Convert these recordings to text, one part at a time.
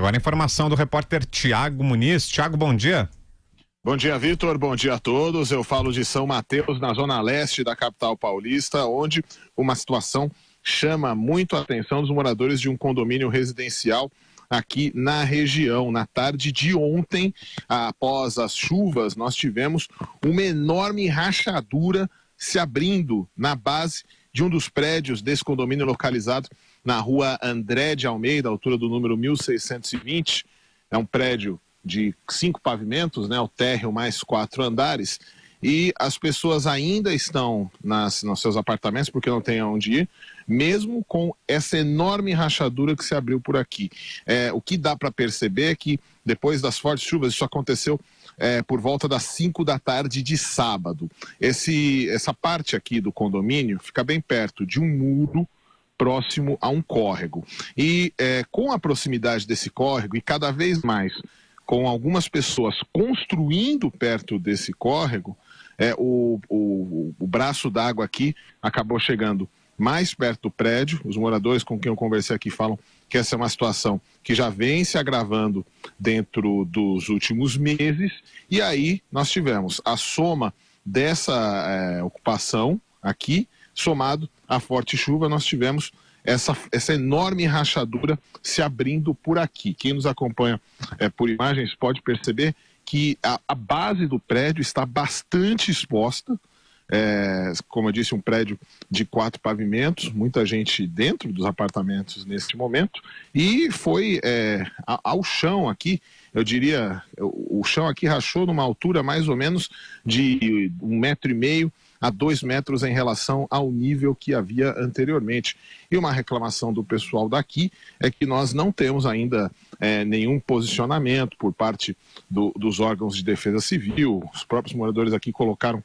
Agora a informação do repórter Tiago Muniz. Tiago, bom dia. Bom dia, Vitor. Bom dia a todos. Eu falo de São Mateus, na zona leste da capital paulista, onde uma situação chama muito a atenção dos moradores de um condomínio residencial aqui na região. Na tarde de ontem, após as chuvas, nós tivemos uma enorme rachadura se abrindo na base de um dos prédios desse condomínio localizado na rua André de Almeida, altura do número 1620. É um prédio de 5 pavimentos, né, o térreo mais 4 andares, e as pessoas ainda estão nos seus apartamentos porque não tem aonde ir, mesmo com essa enorme rachadura que se abriu por aqui. O que dá para perceber é que depois das fortes chuvas, isso aconteceu por volta das 5 da tarde de sábado. Essa parte aqui do condomínio fica bem perto de um muro próximo a um córrego. E com a proximidade desse córrego e cada vez mais com algumas pessoas construindo perto desse córrego, o braço d'água aqui acabou chegando mais perto do prédio. Os moradores com quem eu conversei aqui falam que essa é uma situação que já vem se agravando dentro dos últimos meses. E aí nós tivemos a soma dessa ocupação aqui, somado à forte chuva, nós tivemos essa enorme rachadura se abrindo por aqui. Quem nos acompanha por imagens pode perceber que a base do prédio está bastante exposta. Como eu disse, um prédio de 4 pavimentos, muita gente dentro dos apartamentos neste momento, e foi ao chão aqui. Eu diria, o chão aqui rachou numa altura mais ou menos de 1,5 metro a 2 metros em relação ao nível que havia anteriormente. E uma reclamação do pessoal daqui é que nós não temos ainda nenhum posicionamento por parte dos órgãos de defesa civil. Os próprios moradores aqui colocaram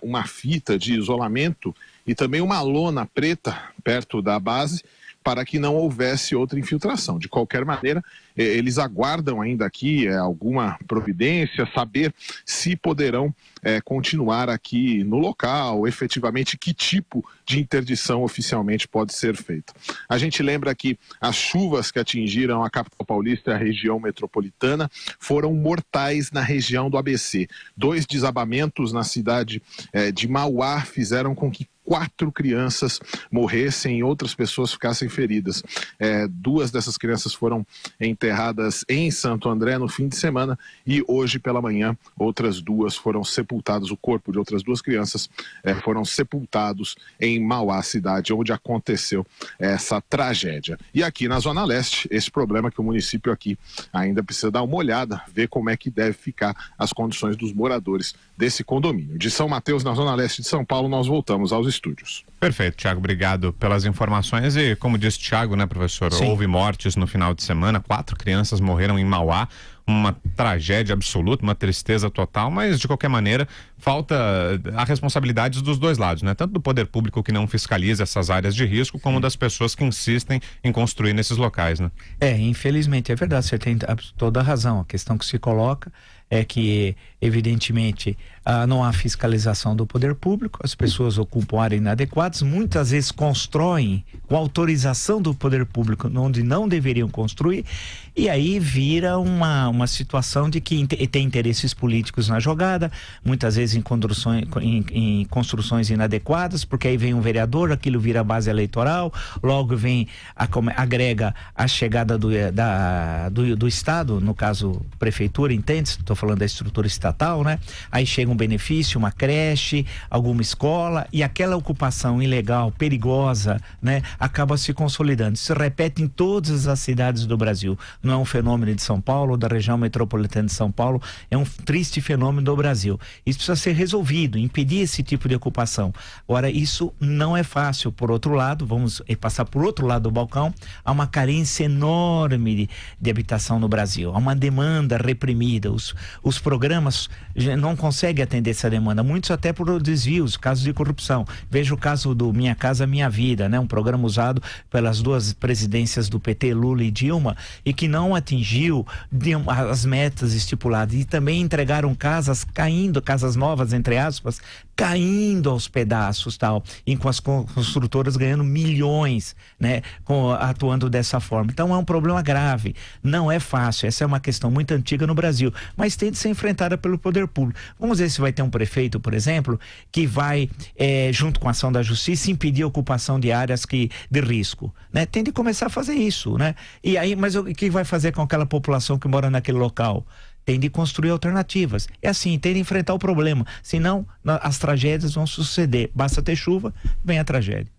uma fita de isolamento e também uma lona preta perto da base para que não houvesse outra infiltração. De qualquer maneira, eles aguardam ainda aqui alguma providência, saber se poderão continuar aqui no local, efetivamente que tipo de interdição oficialmente pode ser feita. A gente lembra que as chuvas que atingiram a capital paulista e a região metropolitana foram mortais na região do ABC. 2 desabamentos na cidade de Mauá fizeram com que 4 crianças morressem e outras pessoas ficassem feridas. 2 dessas crianças foram enterradas em Santo André no fim de semana e hoje pela manhã outras 2 foram sepultadas. O corpo de outras 2 crianças foram sepultados em Mauá, cidade onde aconteceu essa tragédia. E aqui na Zona Leste, esse problema que o município aqui ainda precisa dar uma olhada, ver como é que deve ficar as condições dos moradores desse condomínio. De São Mateus, na Zona Leste de São Paulo, nós voltamos aos estúdios. Perfeito, Tiago, obrigado pelas informações. E como disse Tiago, né, professor, Sim. Houve mortes no final de semana, 4 crianças morreram em Mauá, uma tragédia absoluta, uma tristeza total, mas de qualquer maneira falta a responsabilidade dos dois lados, né? Tanto do poder público que não fiscaliza essas áreas de risco, como das pessoas que insistem em construir nesses locais, né? Infelizmente, é verdade, você tem toda a razão. A questão que se coloca é que, evidentemente, não há fiscalização do poder público, as pessoas ocupam áreas inadequadas, muitas vezes constroem com autorização do poder público onde não deveriam construir, e aí vira uma situação de que tem interesses políticos na jogada, muitas vezes em construções inadequadas, porque aí vem um vereador, aquilo vira base eleitoral, logo vem, agrega a chegada do Estado, no caso prefeitura, entende? Estou falando da estrutura estatal, né? Aí chega um benefício, uma creche, alguma escola, e aquela ocupação ilegal, perigosa, né, acaba se consolidando. Isso se repete em todas as cidades do Brasil. Não é um fenômeno de São Paulo, da região metropolitana de São Paulo, é um triste fenômeno do Brasil. Isso precisa ser resolvido, impedir esse tipo de ocupação. Agora, isso não é fácil. Por outro lado, vamos passar por outro lado do balcão, há uma carência enorme de habitação no Brasil, há uma demanda reprimida, os programas não conseguem atender essa demanda, muitos até por desvios, casos de corrupção. Veja o caso do Minha Casa Minha Vida, né? Um programa usado pelas 2 presidências do PT, Lula e Dilma, e que não atingiu as metas estipuladas, e também entregaram casas caindo, casas novas novas, entre aspas, caindo aos pedaços, tal, e com as construtoras ganhando milhões, né, atuando dessa forma. Então é um problema grave, não é fácil, essa é uma questão muito antiga no Brasil, mas tem de ser enfrentada pelo poder público. Vamos ver se vai ter um prefeito, por exemplo, que vai, junto com a ação da justiça, impedir a ocupação de áreas de risco, né? Tem de começar a fazer isso, né? E aí, mas o que vai fazer com aquela população que mora naquele local? Tem de construir alternativas. É assim, tem de enfrentar o problema. Senão, as tragédias vão suceder. Basta ter chuva, vem a tragédia.